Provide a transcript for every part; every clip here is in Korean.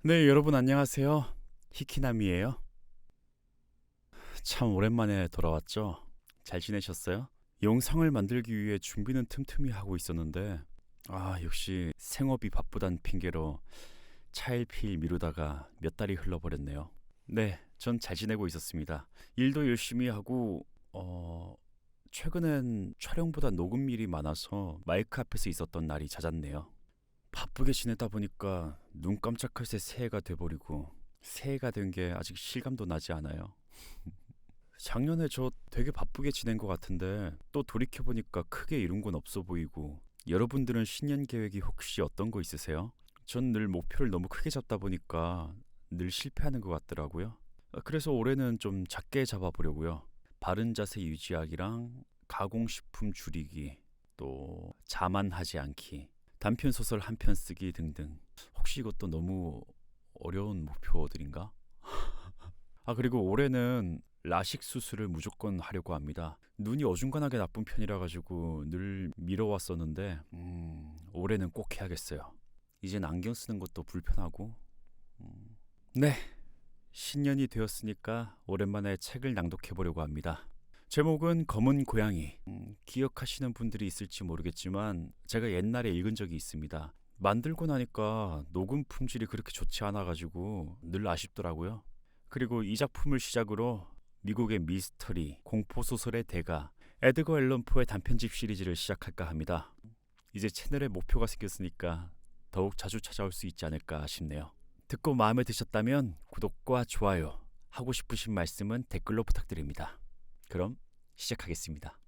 네, 여러분 안녕하세요. 히키남이에요. 참 오랜만에 돌아왔죠. 잘 지내셨어요? 영상을 만들기 위해 준비는 틈틈이 하고 있었는데 역시 생업이 바쁘단 핑계로 차일피일 미루다가 몇 달이 흘러버렸네요. 네, 전 잘 지내고 있었습니다. 일도 열심히 하고 최근엔 촬영보다 녹음 일이 많아서 마이크 앞에서 있었던 날이 잦았네요. 바쁘게 지내다 보니까 눈 깜짝할 새 새해가 돼버리고 새해가 된 게 아직 실감도 나지 않아요. 작년에 저 되게 바쁘게 지낸 것 같은데 또 돌이켜보니까 크게 이룬 건 없어 보이고 여러분들은 신년 계획이 혹시 어떤 거 있으세요? 전 늘 목표를 너무 크게 잡다 보니까 늘 실패하는 것 같더라고요. 그래서 올해는 좀 작게 잡아보려고요. 바른 자세 유지하기랑 가공식품 줄이기, 또 자만하지 않기, 단편 소설 한 편 쓰기 등등. 혹시 이것도 너무 어려운 목표들인가? 그리고 올해는 라식 수술을 무조건 하려고 합니다. 눈이 어중간하게 나쁜 편이라 가지고 늘 미뤄왔었는데 올해는 꼭 해야겠어요. 이젠 안경 쓰는 것도 불편하고. 네, 신년이 되었으니까 오랜만에 책을 낭독해 보려고 합니다. 제목은 검은 고양이. 기억하시는 분들이 있을지 모르겠지만 제가 옛날에 읽은 적이 있습니다. 만들고 나니까 녹음 품질이 그렇게 좋지 않아 가지고 늘 아쉽더라고요. 그리고 이 작품을 시작으로 미국의 미스터리, 공포 소설의 대가 에드거 앨런 포의 단편집 시리즈를 시작할까 합니다. 이제 채널에 목표가 생겼으니까 더욱 자주 찾아올 수 있지 않을까 싶네요. 듣고 마음에 드셨다면 구독과 좋아요, 하고 싶으신 말씀은 댓글로 부탁드립니다. 그럼 시작하겠습니다.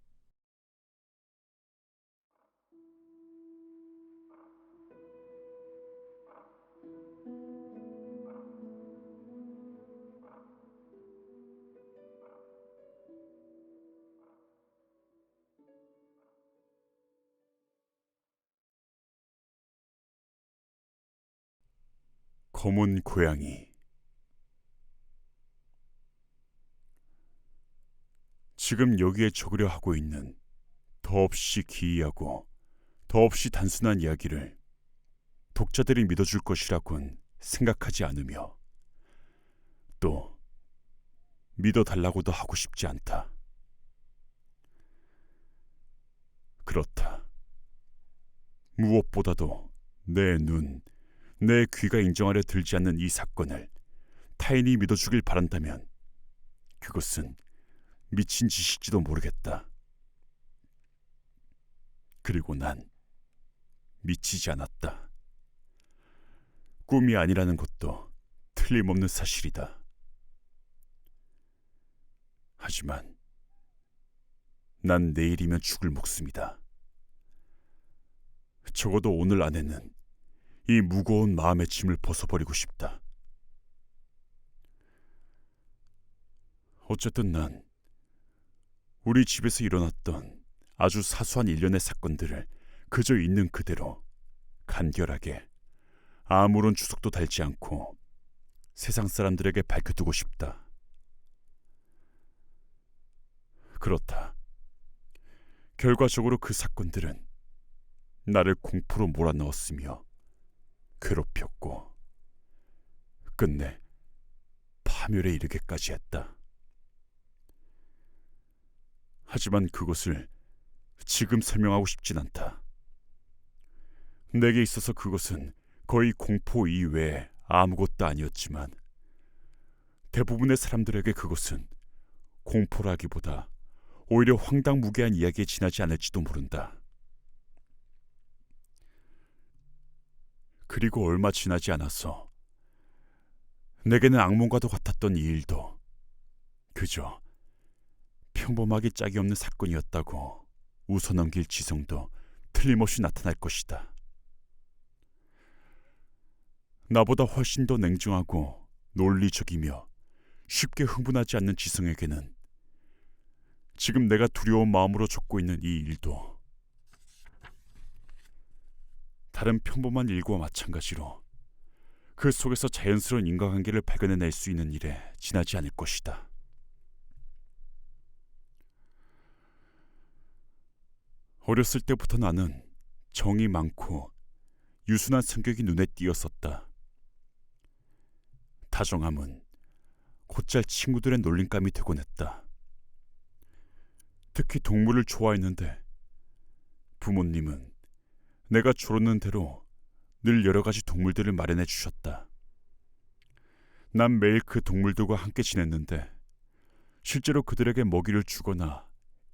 검은 고양이. 지금 여기에 적으려 하고 있는 더없이 기이하고 더없이 단순한 이야기를 독자들이 믿어줄 것이라곤 생각하지 않으며 또 믿어달라고도 하고 싶지 않다. 그렇다. 무엇보다도 내 눈, 내 귀가 인정하려 들지 않는 이 사건을 타인이 믿어주길 바란다면 그것은 미친 짓일지도 모르겠다. 그리고 난 미치지 않았다. 꿈이 아니라는 것도 틀림없는 사실이다. 하지만 난 내일이면 죽을 목숨이다. 적어도 오늘 안에는 이 무거운 마음의 짐을 벗어버리고 싶다. 어쨌든 난 우리 집에서 일어났던 아주 사소한 일련의 사건들을 그저 있는 그대로 간결하게 아무런 주석도 달지 않고 세상 사람들에게 밝혀두고 싶다. 그렇다. 결과적으로 그 사건들은 나를 공포로 몰아넣었으며 괴롭혔고 끝내 파멸에 이르게까지 했다. 하지만 그것을 지금 설명하고 싶진 않다. 내게 있어서 그것은 거의 공포 이외에 아무것도 아니었지만 대부분의 사람들에게 그것은 공포라기보다 오히려 황당무계한 이야기에 지나지 않을지도 모른다. 그리고 얼마 지나지 않아서 내게는 악몽과도 같았던 이 일도 그저 평범하기 짝이 없는 사건이었다고 웃어넘길 지성도 틀림없이 나타날 것이다. 나보다 훨씬 더 냉정하고 논리적이며 쉽게 흥분하지 않는 지성에게는 지금 내가 두려운 마음으로 적고 있는 이 일도 다른 평범한 일과 마찬가지로 그 속에서 자연스러운 인과관계를 발견해낼 수 있는 일에 지나지 않을 것이다. 어렸을 때부터 나는 정이 많고 유순한 성격이 눈에 띄었었다. 다정함은 곧잘 친구들의 놀림감이 되곤 했다. 특히 동물을 좋아했는데 부모님은 내가 조르는 대로 늘 여러 가지 동물들을 마련해 주셨다. 난 매일 그 동물들과 함께 지냈는데 실제로 그들에게 먹이를 주거나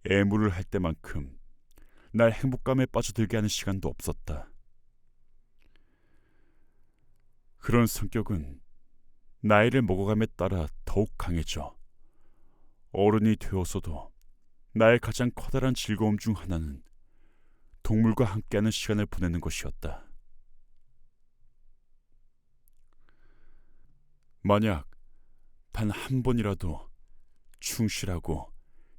애무를 할 때만큼 날 행복감에 빠져들게 하는 시간도 없었다. 그런 성격은 나이를 먹어감에 따라 더욱 강해져 어른이 되어서도 나의 가장 커다란 즐거움 중 하나는 동물과 함께하는 시간을 보내는 것이었다. 만약 단 한 번이라도 충실하고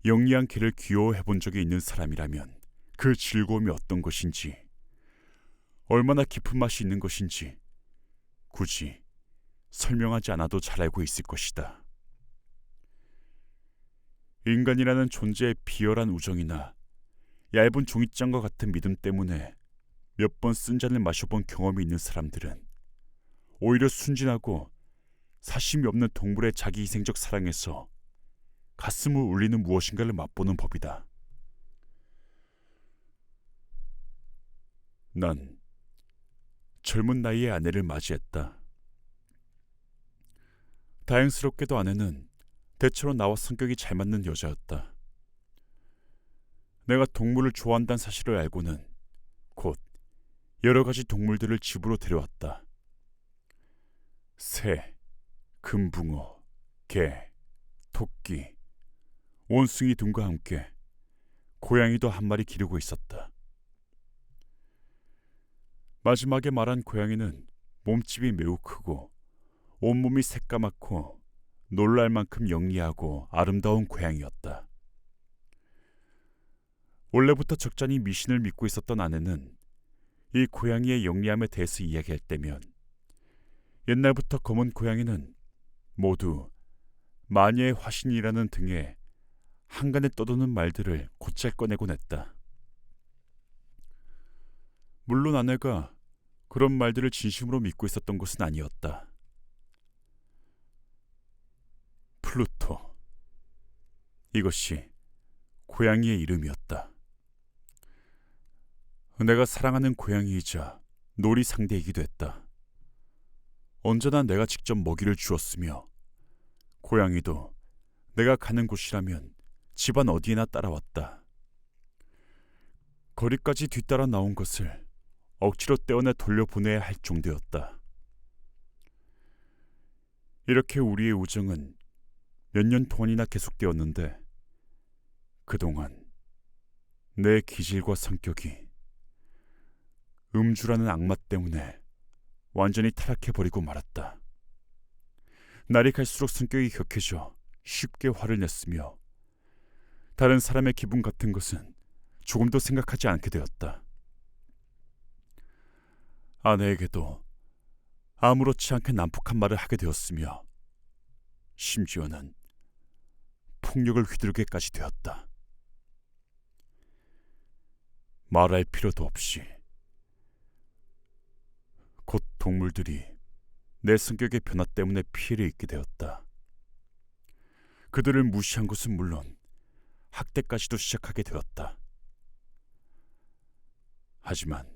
영리한 개를 귀여워해 본 적이 있는 사람이라면 그 즐거움이 어떤 것인지, 얼마나 깊은 맛이 있는 것인지 굳이 설명하지 않아도 잘 알고 있을 것이다. 인간이라는 존재의 비열한 우정이나 얇은 종이장과 같은 믿음 때문에 몇 번 쓴 잔을 마셔본 경험이 있는 사람들은 오히려 순진하고 사심이 없는 동물의 자기희생적 사랑에서 가슴을 울리는 무엇인가를 맛보는 법이다. 난 젊은 나이에 아내를 맞이했다. 다행스럽게도 아내는 대체로 나와 성격이 잘 맞는 여자였다. 내가 동물을 좋아한다는 사실을 알고는 곧 여러 가지 동물들을 집으로 데려왔다. 새, 금붕어, 개, 토끼, 원숭이 등과 함께 고양이도 한 마리 기르고 있었다. 마지막에 말한 고양이는 몸집이 매우 크고 온몸이 새까맣고 놀랄 만큼 영리하고 아름다운 고양이였다. 원래부터 적잖이 미신을 믿고 있었던 아내는 이 고양이의 영리함에 대해서 이야기할 때면 옛날부터 검은 고양이는 모두 마녀의 화신이라는 등의 한간에 떠도는 말들을 곧잘 꺼내곤 했다. 물론 아내가 그런 말들을 진심으로 믿고 있었던 것은 아니었다. 플루토, 이것이 고양이의 이름이었다. 내가 사랑하는 고양이이자 놀이 상대이기도 했다. 언제나 내가 직접 먹이를 주었으며 고양이도 내가 가는 곳이라면 집안 어디에나 따라왔다. 거리까지 뒤따라 나온 것을 억지로 떼어내 돌려보내야 할 정도였다. 이렇게 우리의 우정은 몇 년 동안이나 계속되었는데 그동안 내 기질과 성격이 음주라는 악마 때문에 완전히 타락해버리고 말았다. 날이 갈수록 성격이 격해져 쉽게 화를 냈으며 다른 사람의 기분 같은 것은 조금도 생각하지 않게 되었다. 아내에게도 아무렇지 않게 난폭한 말을 하게 되었으며 심지어는 폭력을 휘두르게까지 되었다. 말할 필요도 없이 곧 동물들이 내 성격의 변화 때문에 피해를 입게 되었다. 그들을 무시한 것은 물론 학대까지도 시작하게 되었다. 하지만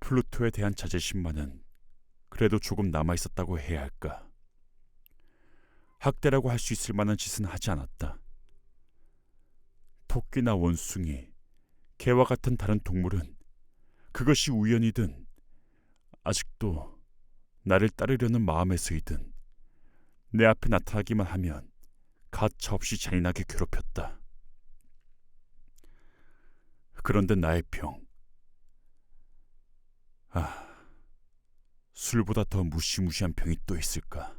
플루토에 대한 자존심만은 그래도 조금 남아있었다고 해야 할까. 학대라고 할 수 있을 만한 짓은 하지 않았다. 토끼나 원숭이, 개와 같은 다른 동물은 그것이 우연이든 아직도 나를 따르려는 마음에서이든 내 앞에 나타나기만 하면 가차없이 잔인하게 괴롭혔다. 그런데 나의 병, 술보다 더 무시무시한 병이 또 있을까?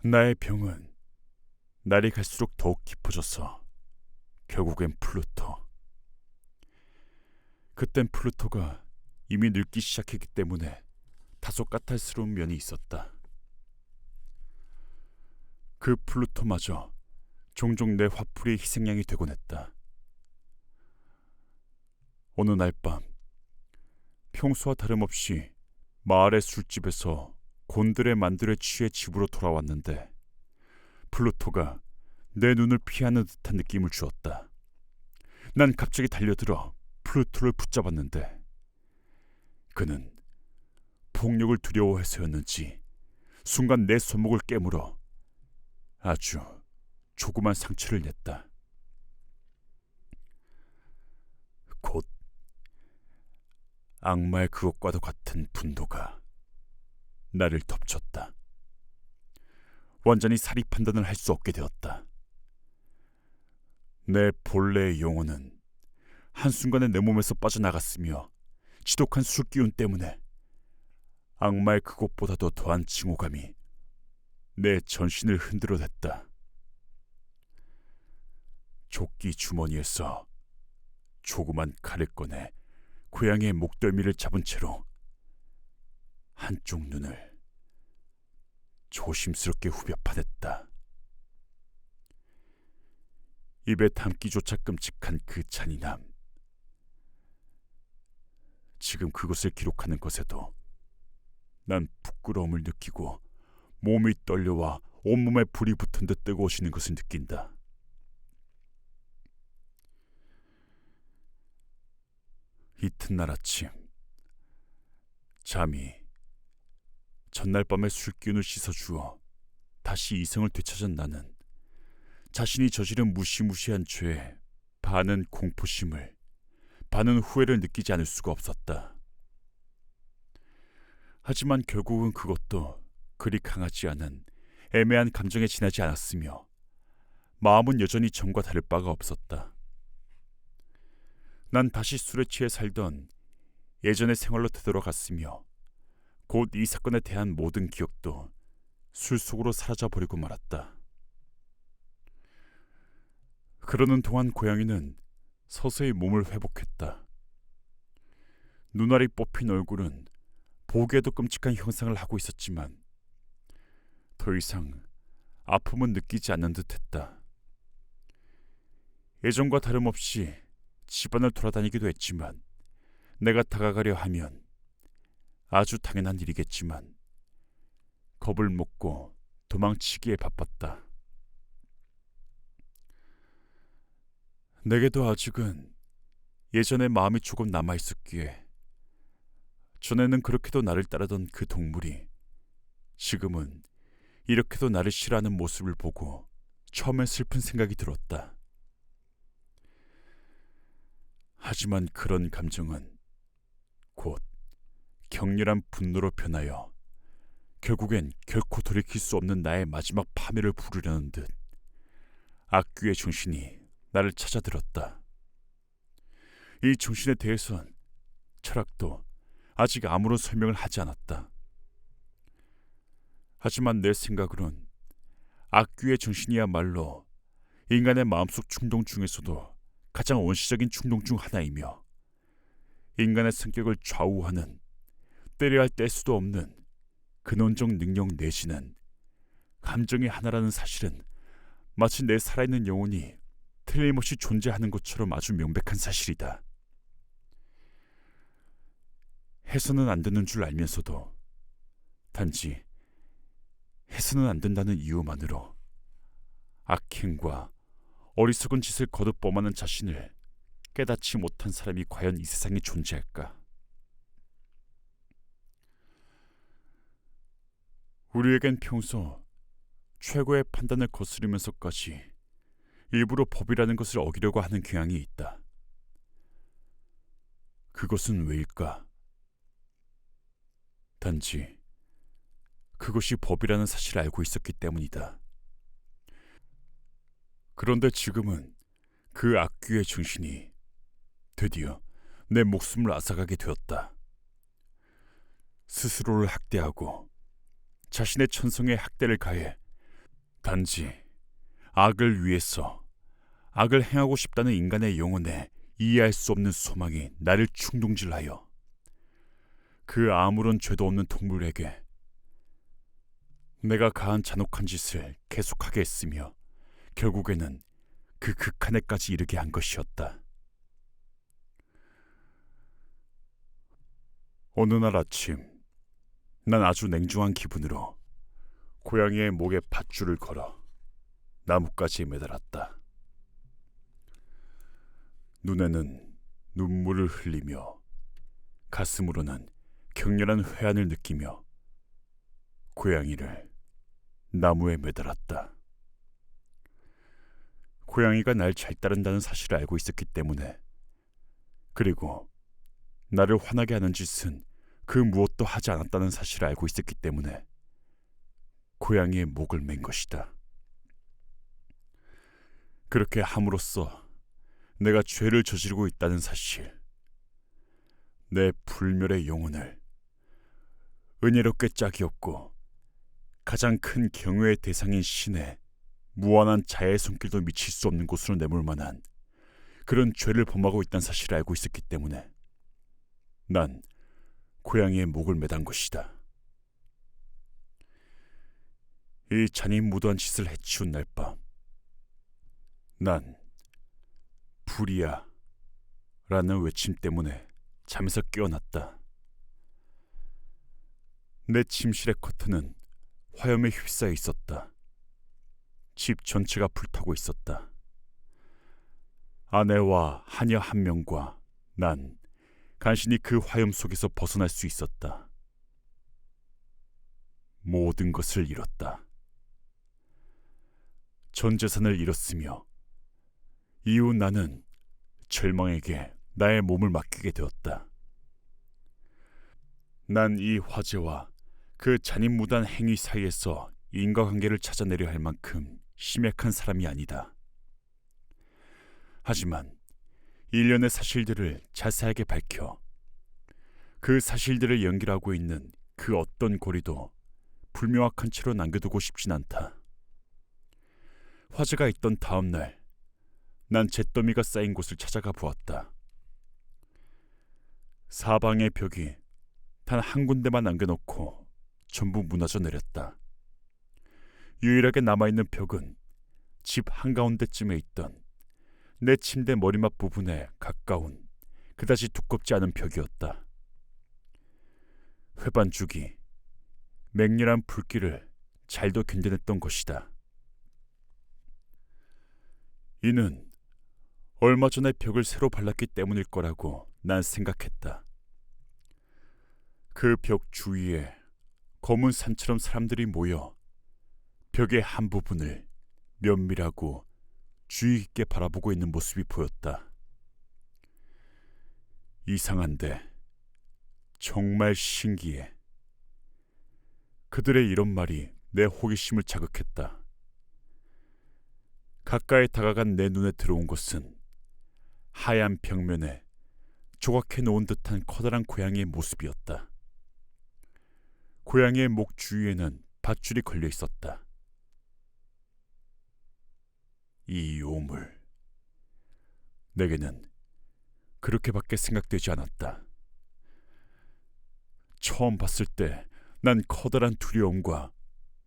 나의 병은 날이 갈수록 더욱 깊어져서 결국엔 플루토. 그땐 플루토가 이미 늙기 시작했기 때문에 다소 까탈스러운 면이 있었다. 그 플루토마저 종종 내 화풀이의 희생양이 되곤 했다. 어느 날 밤 평소와 다름없이 마을의 술집에서 곤드레 만두에 취해 집으로 돌아왔는데 플루토가 내 눈을 피하는 듯한 느낌을 주었다. 난 갑자기 달려들어 플루토를 붙잡았는데 그는 폭력을 두려워해서였는지 순간 내 손목을 깨물어 아주 조그만 상처를 냈다. 곧 악마의 그것과도 같은 분노가 나를 덮쳤다. 완전히 사리 판단을 할 수 없게 되었다. 내 본래의 영혼은 한순간에 내 몸에서 빠져나갔으며 지독한 술기운 때문에 악마의 그것보다도 더한 징후감이 내 전신을 흔들어댔다. 조끼 주머니에서 조그만 칼을 꺼내 고양이의 목덜미를 잡은 채로 한쪽 눈을 조심스럽게 후벼 파냈다. 입에 담기조차 끔찍한 그 잔인함. 지금 그것을 기록하는 것에도 난 부끄러움을 느끼고 몸이 떨려와 온몸에 불이 붙은 듯 뜨거워지는 것을 느낀다. 이튿날 아침 잠이 전날 밤의 술기운을 씻어주어 다시 이성을 되찾은 나는 자신이 저지른 무시무시한 죄에 반은 공포심을 반은 후회를 느끼지 않을 수가 없었다. 하지만 결국은 그것도 그리 강하지 않은 애매한 감정에 지나지 않았으며 마음은 여전히 전과 다를 바가 없었다. 난 다시 술에 취해 살던 예전의 생활로 되돌아갔으며 곧 이 사건에 대한 모든 기억도 술 속으로 사라져버리고 말았다. 그러는 동안 고양이는 서서히 몸을 회복했다. 눈알이 뽑힌 얼굴은 보기에도 끔찍한 형상을 하고 있었지만 더 이상 아픔은 느끼지 않는 듯했다. 예전과 다름없이 집안을 돌아다니기도 했지만 내가 다가가려 하면 아주 당연한 일이겠지만 겁을 먹고 도망치기에 바빴다. 내게도 아직은 예전의 마음이 조금 남아있었기에 전에는 그렇게도 나를 따르던 그 동물이 지금은 이렇게도 나를 싫어하는 모습을 보고 처음엔 슬픈 생각이 들었다. 하지만 그런 감정은 곧 격렬한 분노로 변하여 결국엔 결코 돌이킬 수 없는 나의 마지막 파멸을 부르려는 듯 악귀의 정신이 나를 찾아들었다. 이 정신에 대해선 철학도 아직 아무런 설명을 하지 않았다. 하지만 내 생각으론 악귀의 정신이야말로 인간의 마음속 충동 중에서도 가장 원시적인 충동 중 하나이며 인간의 성격을 좌우하는 때려야 할 뗄 수도 없는 근원적 능력 내지는 감정의 하나라는 사실은 마치 내 살아있는 영혼이 틀림없이 존재하는 것처럼 아주 명백한 사실이다. 해서는 안 되는 줄 알면서도 단지 해서는 안 된다는 이유만으로 악행과 어리석은 짓을 거듭 범하는 자신을 깨닫지 못한 사람이 과연 이 세상에 존재할까? 우리에겐 평소 최고의 판단을 거스르면서까지 일부러 법이라는 것을 어기려고 하는 경향이 있다. 그것은 왜일까? 단지 그것이 법이라는 사실을 알고 있었기 때문이다. 그런데 지금은 그 악귀의 정신이 드디어 내 목숨을 앗아가게 되었다. 스스로를 학대하고 자신의 천성에 학대를 가해 단지 악을 위해서 악을 행하고 싶다는 인간의 영혼에 이해할 수 없는 소망이 나를 충동질하여 그 아무런 죄도 없는 동물에게 내가 가한 잔혹한 짓을 계속하게 했으며 결국에는 그 극한에까지 이르게 한 것이었다. 어느 날 아침 난 아주 냉정한 기분으로 고양이의 목에 밧줄을 걸어 나뭇가지에 매달았다. 눈에는 눈물을 흘리며 가슴으로는 격렬한 회한을 느끼며 고양이를 나무에 매달았다. 고양이가 날 잘 따른다는 사실을 알고 있었기 때문에, 그리고 나를 화나게 하는 짓은 그 무엇도 하지 않았다는 사실을 알고 있었기 때문에 고양이의 목을 맨 것이다. 그렇게 함으로써 내가 죄를 저지르고 있다는 사실, 내 불멸의 영혼을 은혜롭게 짝이 없고 가장 큰 경외의 대상인 신의 무한한 자애의 손길도 미칠 수 없는 곳으로 내몰 만한 그런 죄를 범하고 있다는 사실을 알고 있었기 때문에 난 고양이의 목을 매단 것이다. 이 잔인무도한 짓을 해치운 날 밤, 난 불이야 라는 외침 때문에 잠에서 깨어났다. 내 침실의 커튼은 화염에 휩싸여 있었다. 집 전체가 불타고 있었다. 아내와 하녀 한 명과 난 간신히 그 화염 속에서 벗어날 수 있었다. 모든 것을 잃었다. 전 재산을 잃었으며 이후 나는 절망에게 나의 몸을 맡기게 되었다. 난 이 화재와 그 잔인무도한 행위 사이에서 인과관계를 찾아내려 할 만큼 심약한 사람이 아니다. 하지만 일련의 사실들을 자세하게 밝혀 그 사실들을 연결하고 있는 그 어떤 고리도 불명확한 채로 남겨두고 싶진 않다. 화재가 있던 다음 날, 난 잿더미가 쌓인 곳을 찾아가 보았다. 사방의 벽이 단 한 군데만 남겨놓고 전부 무너져 내렸다. 유일하게 남아있는 벽은 집 한가운데쯤에 있던 내 침대 머리맡 부분에 가까운 그다지 두껍지 않은 벽이었다. 회반죽이 맹렬한 불길을 잘도 견뎌냈던 것이다. 이는 얼마 전에 벽을 새로 발랐기 때문일 거라고 난 생각했다. 그 벽 주위에 검은 산처럼 사람들이 모여 벽의 한 부분을 면밀하고 주의 깊게 바라보고 있는 모습이 보였다. 이상한데 정말 신기해. 그들의 이런 말이 내 호기심을 자극했다. 가까이 다가간 내 눈에 들어온 것은 하얀 벽면에 조각해 놓은 듯한 커다란 고양이의 모습이었다. 고양이의 목 주위에는 밧줄이 걸려 있었다. 이 오물, 내게는 그렇게밖에 생각되지 않았다. 처음 봤을 때 난 커다란 두려움과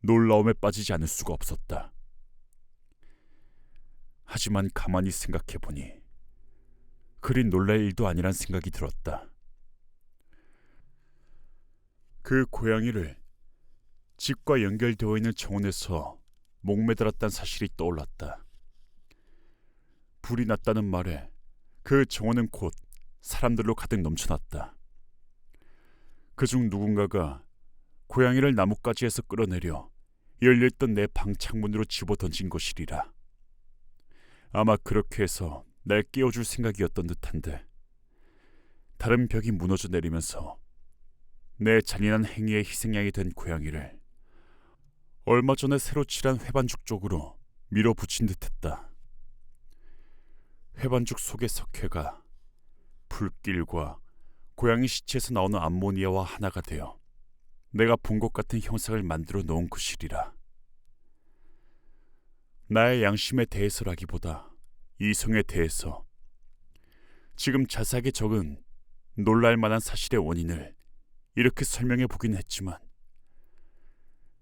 놀라움에 빠지지 않을 수가 없었다. 하지만 가만히 생각해보니 그리 놀랄 일도 아니란 생각이 들었다. 그 고양이를 집과 연결되어 있는 정원에서 목매달았다는 사실이 떠올랐다. 불이 났다는 말에 그 정원은 곧 사람들로 가득 넘쳐났다. 그중 누군가가 고양이를 나뭇가지에서 끌어내려 열려있던 내 방 창문으로 집어던진 것이리라. 아마 그렇게 해서 날 깨워줄 생각이었던 듯한데, 다른 벽이 무너져 내리면서 내 잔인한 행위의 희생양이 된 고양이를 얼마 전에 새로 칠한 회반죽 쪽으로 밀어붙인 듯했다. 회반죽 속의 석회가 불길과 고양이 시체에서 나오는 암모니아와 하나가 되어 내가 본 것 같은 형상을 만들어 놓은 것이리라. 나의 양심에 대해서라기보다 이성에 대해서 지금 자세하게 적은 놀랄 만한 사실의 원인을 이렇게 설명해 보긴 했지만,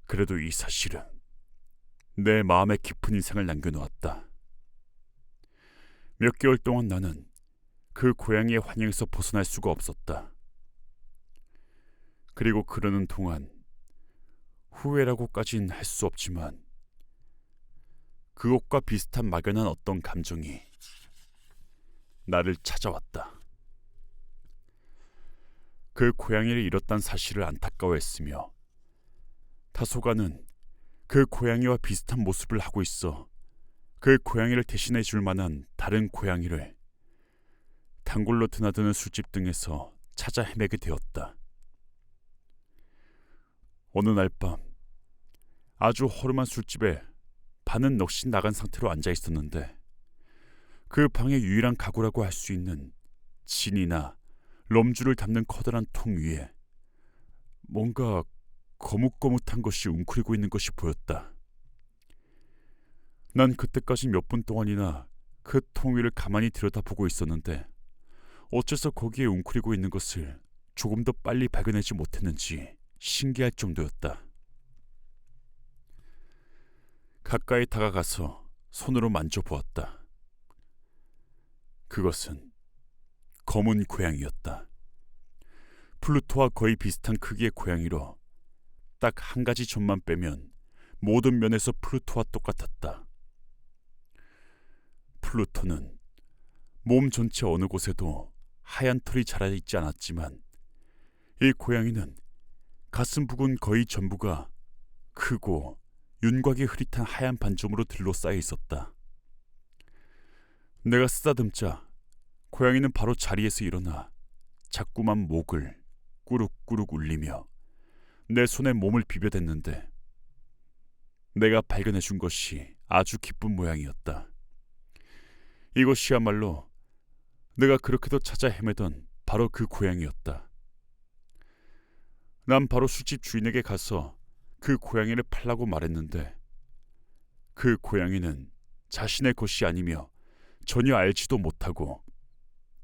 그래도 이 사실은 내 마음에 깊은 인상을 남겨놓았다. 몇 개월 동안 나는 그 고양이의 환영에서 벗어날 수가 없었다. 그리고 그러는 동안 후회라고까진 할 수 없지만 그것과 비슷한 막연한 어떤 감정이 나를 찾아왔다. 그 고양이를 잃었다는 사실을 안타까워했으며 다소간은 그 고양이와 비슷한 모습을 하고 있어 그 고양이를 대신해 줄 만한 다른 고양이를 단골로 드나드는 술집 등에서 찾아 헤매게 되었다. 어느 날 밤 아주 허름한 술집에 반은 넋이 나간 상태로 앉아 있었는데 그 방의 유일한 가구라고 할 수 있는 진이나 럼주를 담는 커다란 통 위에 뭔가 거뭇거뭇한 것이 웅크리고 있는 것이 보였다. 난 그때까지 몇 분 동안이나 그 통 위를 가만히 들여다보고 있었는데 어째서 거기에 웅크리고 있는 것을 조금 더 빨리 발견하지 못했는지 신기할 정도였다. 가까이 다가가서 손으로 만져보았다. 그것은 검은 고양이였다. 플루토와 거의 비슷한 크기의 고양이로 딱 한 가지 점만 빼면 모든 면에서 플루토와 똑같았다. 플루토는 몸 전체 어느 곳에도 하얀 털이 자라있지 않았지만 이 고양이는 가슴 부근 거의 전부가 크고 윤곽이 흐릿한 하얀 반점으로 둘러싸여 있었다. 내가 쓰다듬자 고양이는 바로 자리에서 일어나 자꾸만 목을 꾸룩꾸룩 울리며 내 손에 몸을 비벼댔는데 내가 발견해 준 것이 아주 기쁜 모양이었다. 이것이야말로 내가 그렇게도 찾아 헤매던 바로 그 고양이였다. 난 바로 술집 주인에게 가서 그 고양이를 팔라고 말했는데 그 고양이는 자신의 것이 아니며 전혀 알지도 못하고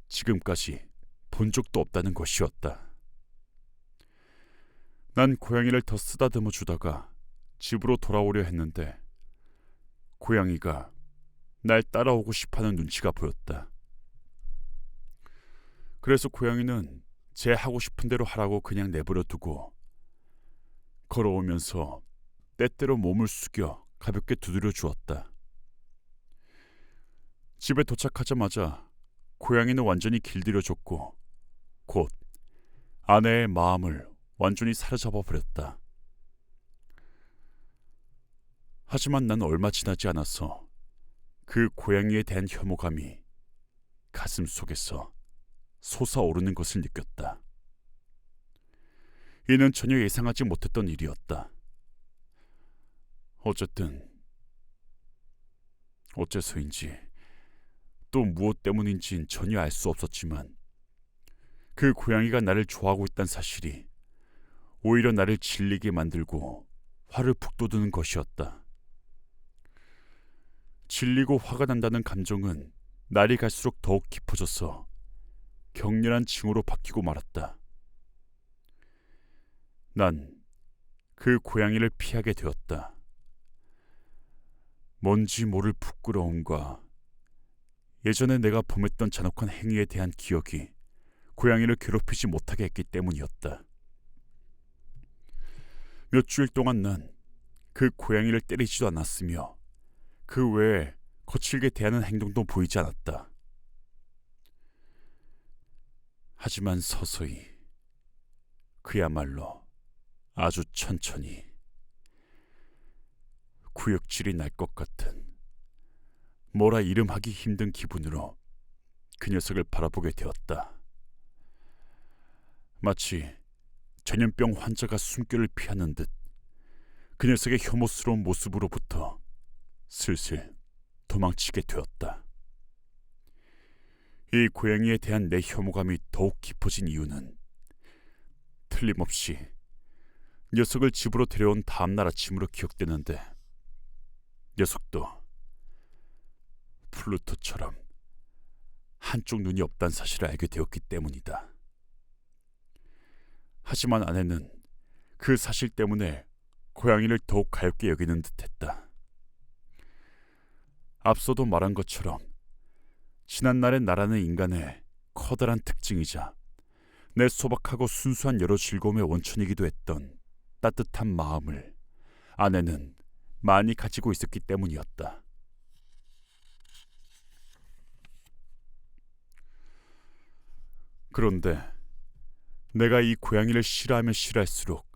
지금까지 본 적도 없다는 것이었다. 난 고양이를 더 쓰다듬어 주다가 집으로 돌아오려 했는데 고양이가 날 따라오고 싶어하는 눈치가 보였다. 그래서 고양이는 제 하고 싶은 대로 하라고 그냥 내버려 두고 걸어오면서 때때로 몸을 숙여 가볍게 두드려 주었다. 집에 도착하자마자 고양이는 완전히 길들여졌고 곧 아내의 마음을 완전히 사로잡아 버렸다. 하지만 난 얼마 지나지 않아서 그 고양이에 대한 혐오감이 가슴 속에서 솟아오르는 것을 느꼈다. 이는 전혀 예상하지 못했던 일이었다. 어째서인지 또 무엇 때문인지는 전혀 알 수 없었지만 그 고양이가 나를 좋아하고 있다는 사실이 오히려 나를 질리게 만들고 화를 북돋우는 것이었다. 질리고 화가 난다는 감정은 날이 갈수록 더욱 깊어져서 격렬한 징후로 바뀌고 말았다. 난 그 고양이를 피하게 되었다. 뭔지 모를 부끄러움과 예전에 내가 범했던 잔혹한 행위에 대한 기억이 고양이를 괴롭히지 못하게 했기 때문이었다. 몇 주일 동안 난 그 고양이를 때리지도 않았으며 그 외에 거칠게 대하는 행동도 보이지 않았다. 하지만 서서히, 그야말로 아주 천천히 구역질이 날 것 같은 뭐라 이름하기 힘든 기분으로 그 녀석을 바라보게 되었다. 마치 전염병 환자가 숨결을 피하는 듯 그 녀석의 혐오스러운 모습으로부터 슬슬 도망치게 되었다. 이 고양이에 대한 내 혐오감이 더욱 깊어진 이유는 틀림없이 녀석을 집으로 데려온 다음날 아침으로 기억되는데 녀석도 플루토처럼 한쪽 눈이 없다는 사실을 알게 되었기 때문이다. 하지만 아내는 그 사실 때문에 고양이를 더욱 가엾게 여기는 듯했다. 앞서도 말한 것처럼 지난날의 나라는 인간의 커다란 특징이자 내 소박하고 순수한 여러 즐거움의 원천이기도 했던 따뜻한 마음을 아내는 많이 가지고 있었기 때문이었다. 그런데 내가 이 고양이를 싫어하면 싫어할수록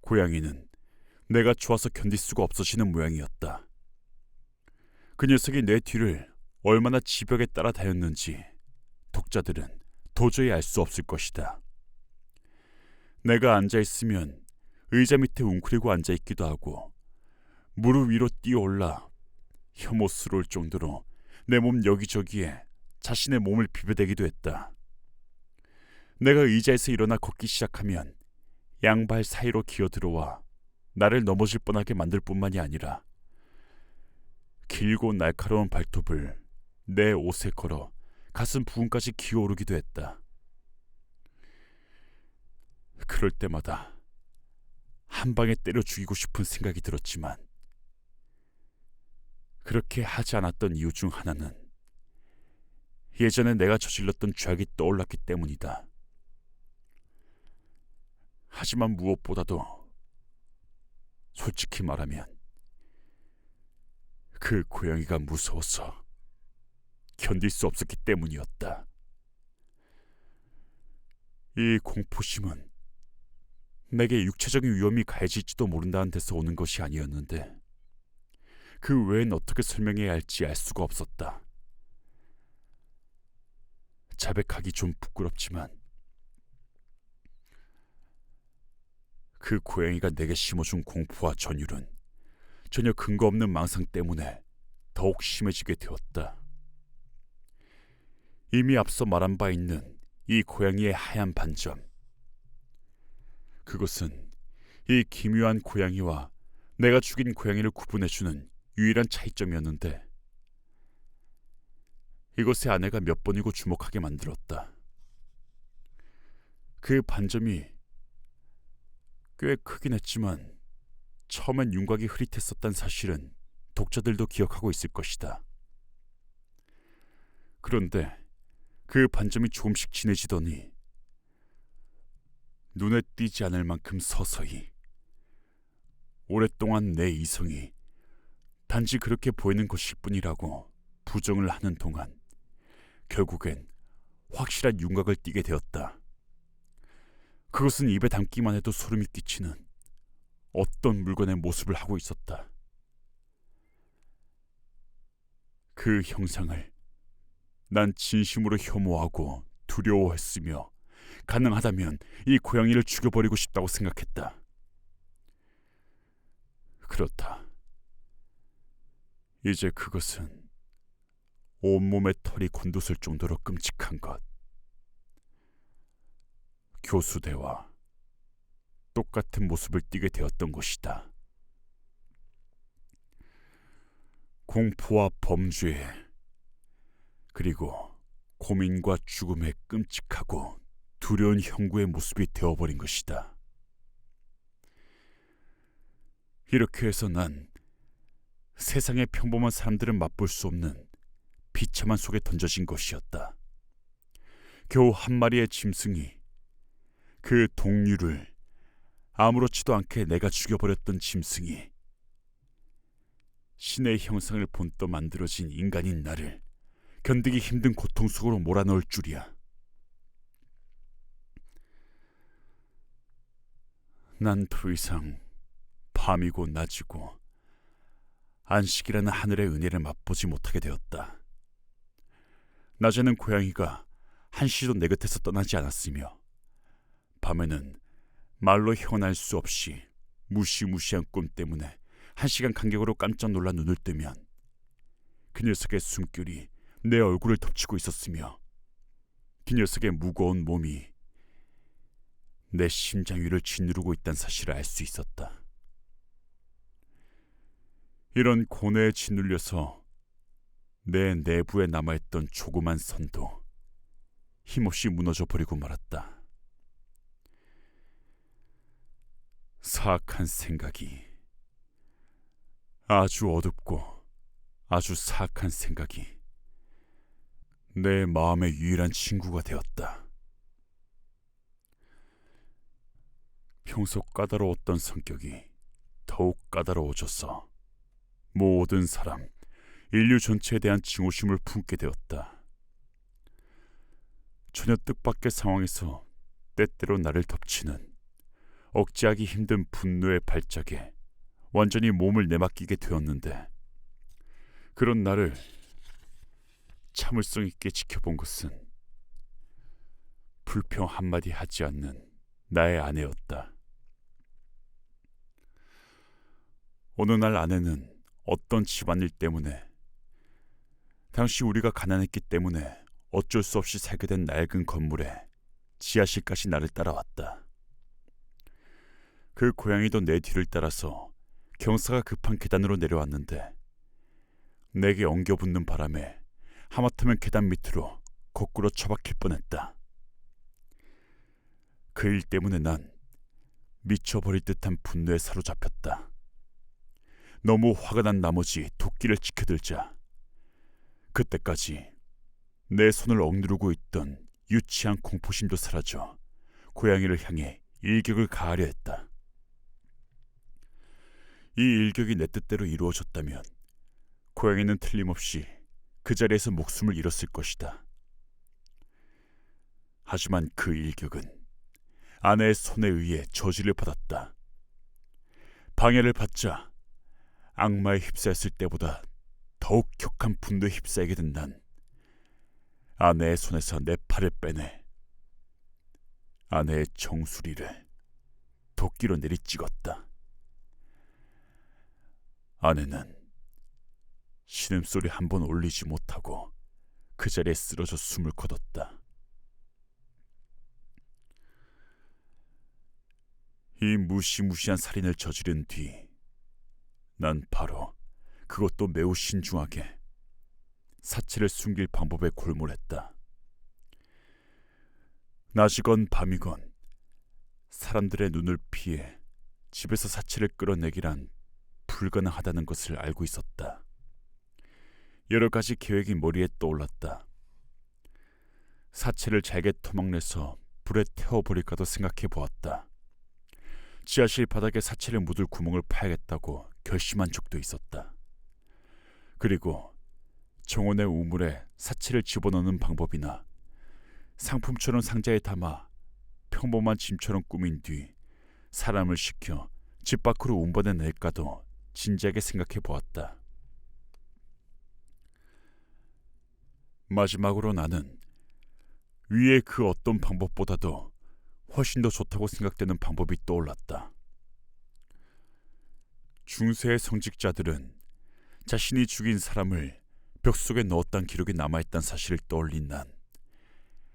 고양이는 내가 좋아서 견딜 수가 없어지는 모양이었다. 그 녀석이 내 뒤를 얼마나 지벽에 따라다녔는지 독자들은 도저히 알 수 없을 것이다. 내가 앉아있으면 의자 밑에 웅크리고 앉아있기도 하고 무릎 위로 뛰어올라 혐오스러울 정도로 내 몸 여기저기에 자신의 몸을 비벼대기도 했다. 내가 의자에서 일어나 걷기 시작하면 양발 사이로 기어들어와 나를 넘어질 뻔하게 만들 뿐만이 아니라 길고 날카로운 발톱을 내 옷에 걸어 가슴 부분까지 기어오르기도 했다. 그럴 때마다 한 방에 때려 죽이고 싶은 생각이 들었지만 그렇게 하지 않았던 이유 중 하나는 예전에 내가 저질렀던 죄악이 떠올랐기 때문이다. 하지만 무엇보다도 솔직히 말하면 그 고양이가 무서워서 견딜 수 없었기 때문이었다. 이 공포심은 내게 육체적인 위험이 가해질지도 모른다는 데서 오는 것이 아니었는데 그 외엔 어떻게 설명해야 할지 알 수가 없었다. 자백하기 좀 부끄럽지만 그 고양이가 내게 심어준 공포와 전율은 전혀 근거 없는 망상 때문에 더욱 심해지게 되었다. 이미 앞서 말한 바 있는 이 고양이의 하얀 반점, 그것은 이 기묘한 고양이와 내가 죽인 고양이를 구분해주는 유일한 차이점이었는데 이것에 아내가 몇 번이고 주목하게 만들었다. 그 반점이 꽤 크긴 했지만 처음엔 윤곽이 흐릿했었단 사실은 독자들도 기억하고 있을 것이다. 그런데 그 반점이 조금씩 진해지더니 눈에 띄지 않을 만큼 서서히 오랫동안 내 이성이 단지 그렇게 보이는 것일 뿐이라고 부정을 하는 동안 결국엔 확실한 윤곽을 띠게 되었다. 그것은 입에 담기만 해도 소름이 끼치는 어떤 물건의 모습을 하고 있었다. 그 형상을 난 진심으로 혐오하고 두려워했으며 가능하다면 이 고양이를 죽여버리고 싶다고 생각했다. 그렇다. 이제 그것은 온몸에 털이 곤두설 정도로 끔찍한 것. 교수대와 똑같은 모습을 띠게 되었던 것이다. 공포와 범죄, 그리고 고민과 죽음의 끔찍하고 두려운 형구의 모습이 되어버린 것이다. 이렇게 해서 난 세상의 평범한 사람들은 맛볼 수 없는 비참한 속에 던져진 것이었다. 겨우 한 마리의 짐승이, 그 동류를 아무렇지도 않게 내가 죽여버렸던 짐승이 신의 형상을 본떠 만들어진 인간인 나를 견디기 힘든 고통 속으로 몰아넣을 줄이야. 난 더 이상 밤이고 낮이고 안식이라는 하늘의 은혜를 맛보지 못하게 되었다. 낮에는 고양이가 한시도 내 곁에서 떠나지 않았으며 밤에는 말로 형언할 수 없이 무시무시한 꿈 때문에 1시간 간격으로 깜짝 놀라 눈을 뜨면 그 녀석의 숨결이 내 얼굴을 덮치고 있었으며 그 녀석의 무거운 몸이 내 심장 위를 짓누르고 있다는 사실을 알 수 있었다. 이런 고뇌에 짓눌려서 내 내부에 남아있던 조그만 선도 힘없이 무너져 버리고 말았다. 사악한 생각이, 아주 어둡고 아주 사악한 생각이 내 마음의 유일한 친구가 되었다. 평소 까다로웠던 성격이 더욱 까다로워져서 모든 사람, 인류 전체에 대한 증오심을 품게 되었다. 전혀 뜻밖의 상황에서 때때로 나를 덮치는 억제하기 힘든 분노의 발작에 완전히 몸을 내맡기게 되었는데, 그런 나를 참을성 있게 지켜본 것은 불평 한마디 하지 않는 나의 아내였다. 어느 날 아내는 어떤 집안일 때문에, 당시 우리가 가난했기 때문에 어쩔 수 없이 살게 된 낡은 건물에 지하실까지 나를 따라왔다. 그 고양이도 내 뒤를 따라서 경사가 급한 계단으로 내려왔는데, 내게 엉겨붙는 바람에 하마터면 계단 밑으로 거꾸로 처박힐 뻔했다. 그 일 때문에 난 미쳐버릴 듯한 분노에 사로잡혔다. 너무 화가 난 나머지 도끼를 치켜들자 그때까지 내 손을 억누르고 있던 유치한 공포심도 사라져 고양이를 향해 일격을 가하려 했다. 이 일격이 내 뜻대로 이루어졌다면 고양이는 틀림없이 그 자리에서 목숨을 잃었을 것이다. 하지만 그 일격은 아내의 손에 의해 저지를 받았다. 방해를 받자 악마에 휩싸였을 때보다 더욱 격한 분노에 휩싸이게 된 난 아내의 손에서 내 팔을 빼내 아내의 정수리를 도끼로 내리찍었다. 아내는 신음소리 한 번 올리지 못하고 그 자리에 쓰러져 숨을 거뒀다. 이 무시무시한 살인을 저지른 뒤 난 바로, 그것도 매우 신중하게, 사체를 숨길 방법에 골몰했다. 낮이건 밤이건 사람들의 눈을 피해 집에서 사체를 끌어내기란 불가능하다는 것을 알고 있었다. 여러 가지 계획이 머리에 떠올랐다. 사체를 잘게 토막내서 불에 태워버릴까도 생각해 보았다. 지하실 바닥에 사체를 묻을 구멍을 파야겠다고 결심한 적도 있었다. 그리고 정원의 우물에 사체를 집어넣는 방법이나 상품처럼 상자에 담아 평범한 짐처럼 꾸민 뒤 사람을 시켜 집 밖으로 운반해낼까도 진지하게 생각해 보았다. 마지막으로 나는 위의 그 어떤 방법보다도 훨씬 더 좋다고 생각되는 방법이 떠올랐다. 중세의 성직자들은 자신이 죽인 사람을 벽 속에 넣었다는 기록이 남아있다는 사실을 떠올린 난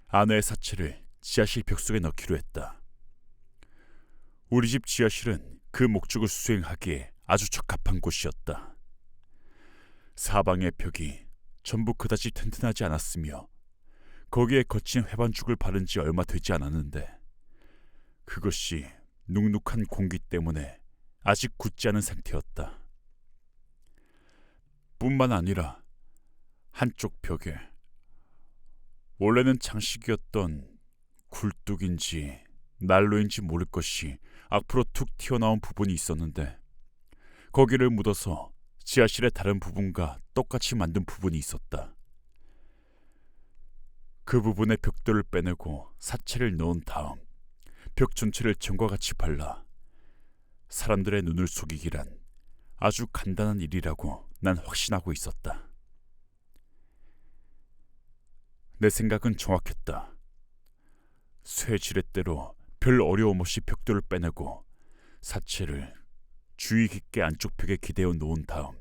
아내의 사체를 지하실 벽 속에 넣기로 했다. 우리 집 지하실은 그 목적을 수행하기에 아주 적합한 곳이었다. 사방의 벽이 전부 그다지 튼튼하지 않았으며 거기에 거친 회반죽을 바른 지 얼마 되지 않았는데, 그것이 눅눅한 공기 때문에 아직 굳지 않은 상태였다. 뿐만 아니라 한쪽 벽에 원래는 장식이었던 굴뚝인지 난로인지 모를 것이 앞으로 툭 튀어나온 부분이 있었는데, 거기를 묻어서 지하실의 다른 부분과 똑같이 만든 부분이 있었다. 그 부분의 벽돌을 빼내고 사체를 넣은 다음 벽 전체를 전과 같이 발라 사람들의 눈을 속이기란 아주 간단한 일이라고 난 확신하고 있었다. 내 생각은 정확했다. 쇠지렛대로 별 어려움 없이 벽돌을 빼내고 사체를 주의 깊게 안쪽 벽에 기대어 놓은 다음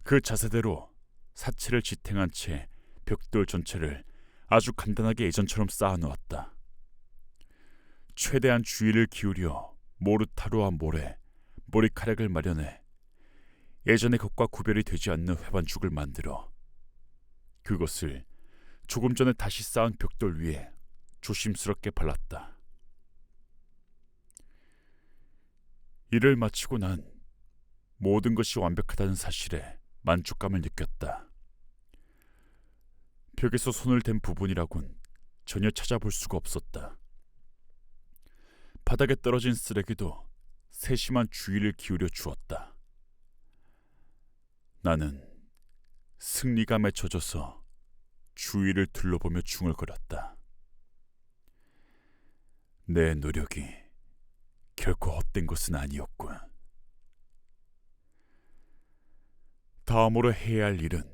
그 자세대로 사체를 지탱한 채 벽돌 전체를 아주 간단하게 예전처럼 쌓아놓았다. 최대한 주의를 기울여 모르타르와 모래, 머리카락을 마련해 예전의 것과 구별이 되지 않는 회반죽을 만들어 그것을 조금 전에 다시 쌓은 벽돌 위에 조심스럽게 발랐다. 일을 마치고 난 모든 것이 완벽하다는 사실에 만족감을 느꼈다. 벽에서 손을 댄 부분이라곤 전혀 찾아볼 수가 없었다. 바닥에 떨어진 쓰레기도 세심한 주의를 기울여 주었다. 나는 승리감에 젖어서 주위를 둘러보며 중얼거렸다. 내 노력이 결코 헛된 것은 아니었군. 다음으로 해야 할 일은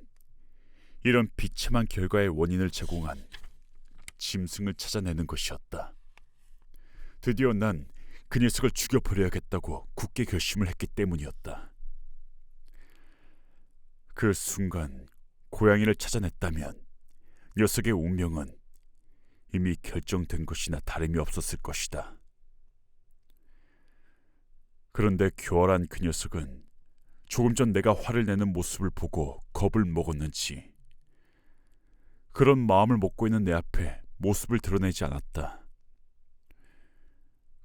이런 비참한 결과의 원인을 제공한 짐승을 찾아내는 것이었다. 드디어 난 그 녀석을 죽여버려야겠다고 굳게 결심을 했기 때문이었다. 그 순간 고양이를 찾아냈다면 녀석의 운명은 이미 결정된 것이나 다름이 없었을 것이다. 그런데 교활한 그 녀석은 조금 전 내가 화를 내는 모습을 보고 겁을 먹었는지 그런 마음을 먹고 있는 내 앞에 모습을 드러내지 않았다.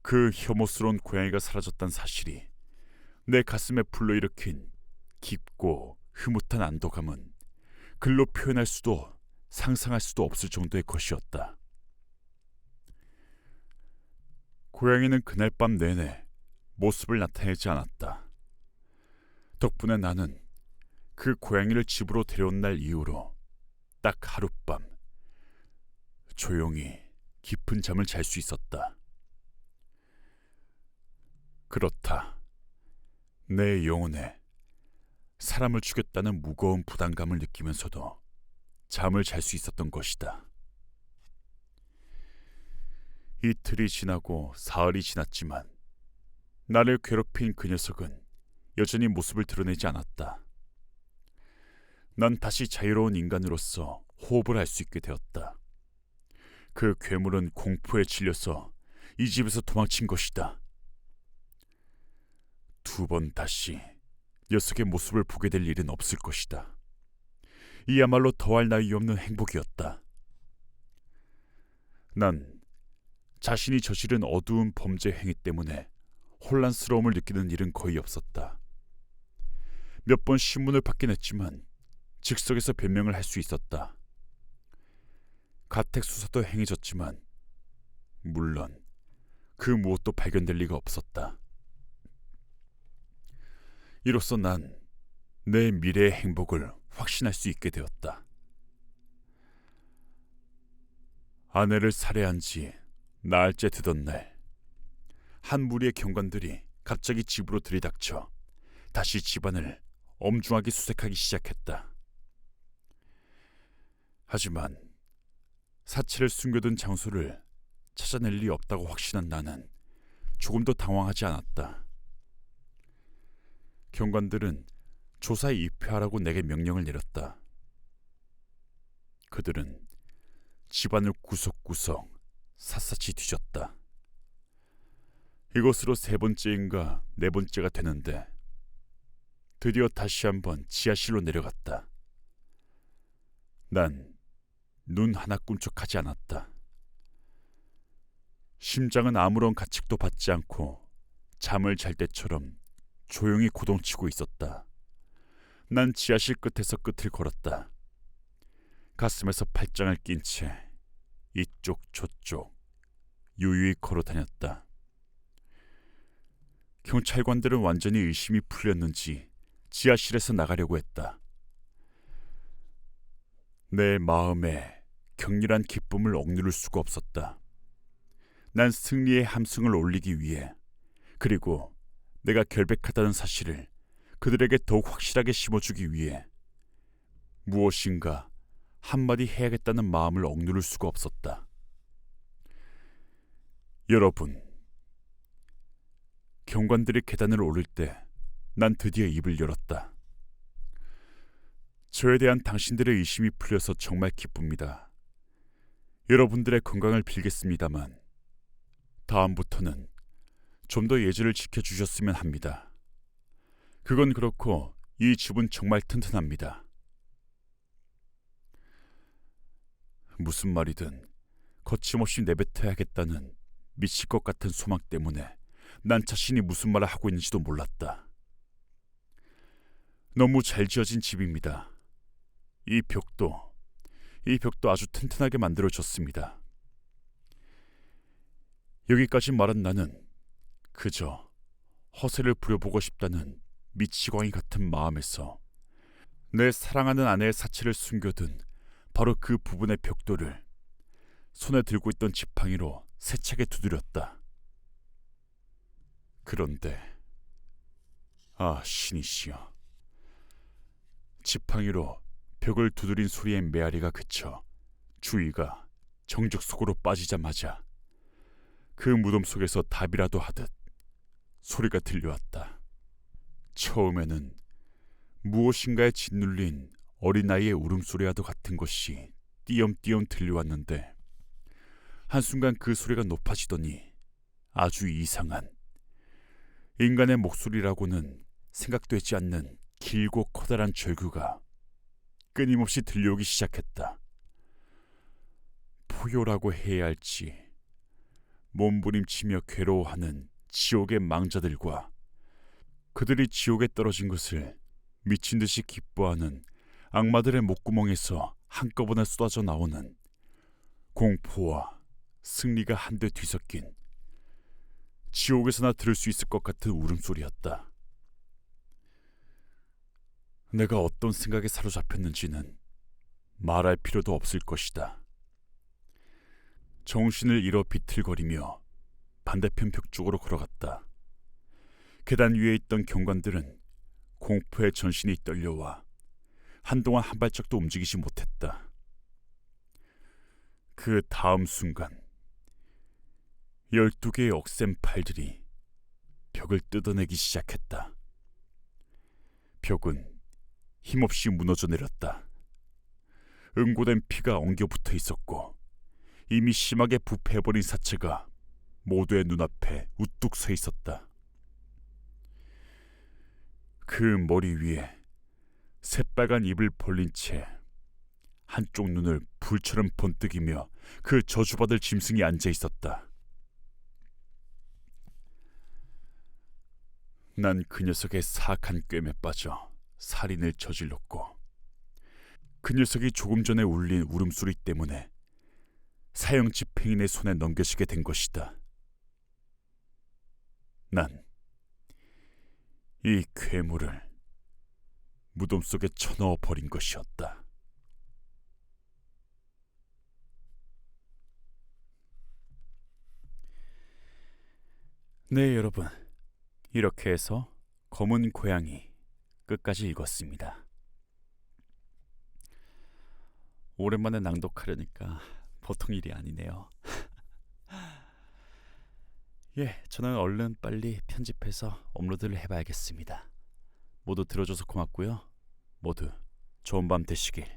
그 혐오스러운 고양이가 사라졌다는 사실이 내 가슴에 불러일으킨 깊고 흐뭇한 안도감은 글로 표현할 수도 상상할 수도 없을 정도의 것이었다. 고양이는 그날 밤 내내 모습을 나타내지 않았다. 덕분에 나는 그 고양이를 집으로 데려온 날 이후로 딱 하룻밤 조용히 깊은 잠을 잘 수 있었다. 그렇다. 내 영혼에 사람을 죽였다는 무거운 부담감을 느끼면서도 잠을 잘 수 있었던 것이다. 이틀이 지나고 사흘이 지났지만 나를 괴롭힌 그 녀석은 여전히 모습을 드러내지 않았다. 난 다시 자유로운 인간으로서 호흡을 할 수 있게 되었다. 그 괴물은 공포에 질려서 이 집에서 도망친 것이다. 두 번 다시 녀석의 모습을 보게 될 일은 없을 것이다. 이야말로 더할 나위 없는 행복이었다. 난 자신이 저지른 어두운 범죄 행위 때문에 혼란스러움을 느끼는 일은 거의 없었다. 몇 번 신문을 받긴 했지만 즉석에서 변명을 할 수 있었다. 가택 수사도 행해졌지만 물론 그 무엇도 발견될 리가 없었다. 이로써 난 내 미래의 행복을 확신할 수 있게 되었다. 아내를 살해한 지 나흘째 되던 날, 한 무리의 경관들이 갑자기 집으로 들이닥쳐 다시 집안을 엄중하게 수색하기 시작했다. 하지만 사체를 숨겨둔 장소를 찾아낼 리 없다고 확신한 나는 조금도 당황하지 않았다. 경관들은 조사에 입회하라고 내게 명령을 내렸다. 그들은 집안을 구석구석 샅샅이 뒤졌다. 이것으로 세 번째인가 네 번째가 되는데 드디어 다시 한번 지하실로 내려갔다. 난 눈 하나 꿈쩍하지 않았다. 심장은 아무런 가책도 받지 않고 잠을 잘 때처럼 조용히 고동치고 있었다. 난 지하실 끝에서 끝을 걸었다. 가슴에서 팔짱을 낀 채 이쪽 저쪽 유유히 걸어 다녔다. 경찰관들은 완전히 의심이 풀렸는지 지하실에서 나가려고 했다. 내 마음에 격렬한 기쁨을 억누를 수가 없었다. 난 승리의 함성을 올리기 위해, 그리고 내가 결백하다는 사실을 그들에게 더욱 확실하게 심어주기 위해 무엇인가 한마디 해야겠다는 마음을 억누를 수가 없었다. 여러분, 경관들이 계단을 오를 때 난 드디어 입을 열었다. 저에 대한 당신들의 의심이 풀려서 정말 기쁩니다. 여러분들의 건강을 빌겠습니다만 다음부터는 좀 더 예절을 지켜주셨으면 합니다. 그건 그렇고 이 집은 정말 튼튼합니다. 무슨 말이든 거침없이 내뱉어야겠다는 미칠 것 같은 소망 때문에 난 자신이 무슨 말을 하고 있는지도 몰랐다. 너무 잘 지어진 집입니다. 이 벽도 아주 튼튼하게 만들어졌습니다. 여기까지 말한 나는 그저 허세를 부려보고 싶다는 미치광이 같은 마음에서 내 사랑하는 아내의 사체를 숨겨둔 바로 그 부분의 벽돌을 손에 들고 있던 지팡이로 세차게 두드렸다. 그런데 신이시여, 지팡이로 벽을 두드린 소리의 메아리가 그쳐 주위가 정적 속으로 빠지자마자 그 무덤 속에서 답이라도 하듯 소리가 들려왔다. 처음에는 무엇인가에 짓눌린 어린아이의 울음소리와도 같은 것이 띄엄띄엄 들려왔는데 한순간 그 소리가 높아지더니 아주 이상한, 인간의 목소리라고는 생각되지 않는 길고 커다란 절규가 끊임없이 들려오기 시작했다. 포효라고 해야 할지, 몸부림치며 괴로워하는 지옥의 망자들과 그들이 지옥에 떨어진 것을 미친 듯이 기뻐하는 악마들의 목구멍에서 한꺼번에 쏟아져 나오는 공포와 승리가 한데 뒤섞인 지옥에서나 들을 수 있을 것 같은 울음소리였다. 내가 어떤 생각에 사로잡혔는지는 말할 필요도 없을 것이다. 정신을 잃어 비틀거리며 반대편 벽 쪽으로 걸어갔다. 계단 위에 있던 경관들은 공포에 전신이 떨려와 한동안 한 발짝도 움직이지 못했다. 그 다음 순간 12개의 억센 팔들이 벽을 뜯어내기 시작했다. 벽은 힘없이 무너져 내렸다. 응고된 피가 엉겨붙어 있었고 이미 심하게 부패해버린 사체가 모두의 눈앞에 우뚝 서 있었다. 그 머리 위에 새빨간 입을 벌린 채 한쪽 눈을 불처럼 번뜩이며 그 저주받을 짐승이 앉아 있었다. 난 그 녀석의 사악한 꿰매 빠져 살인을 저질렀고 그 녀석이 조금 전에 울린 울음소리 때문에 사형 집행인의 손에 넘겨지게 된 것이다. 난 이 괴물을 무덤 속에 쳐넣어 버린 것이었다. 네, 여러분. 이렇게 해서 검은 고양이 끝까지 읽었습니다. 오랜만에 낭독하려니까 보통 일이 아니네요. 저는 얼른 빨리 편집해서 업로드를 해봐야겠습니다. 모두 들어줘서 고맙고요. 모두 좋은 밤 되시길.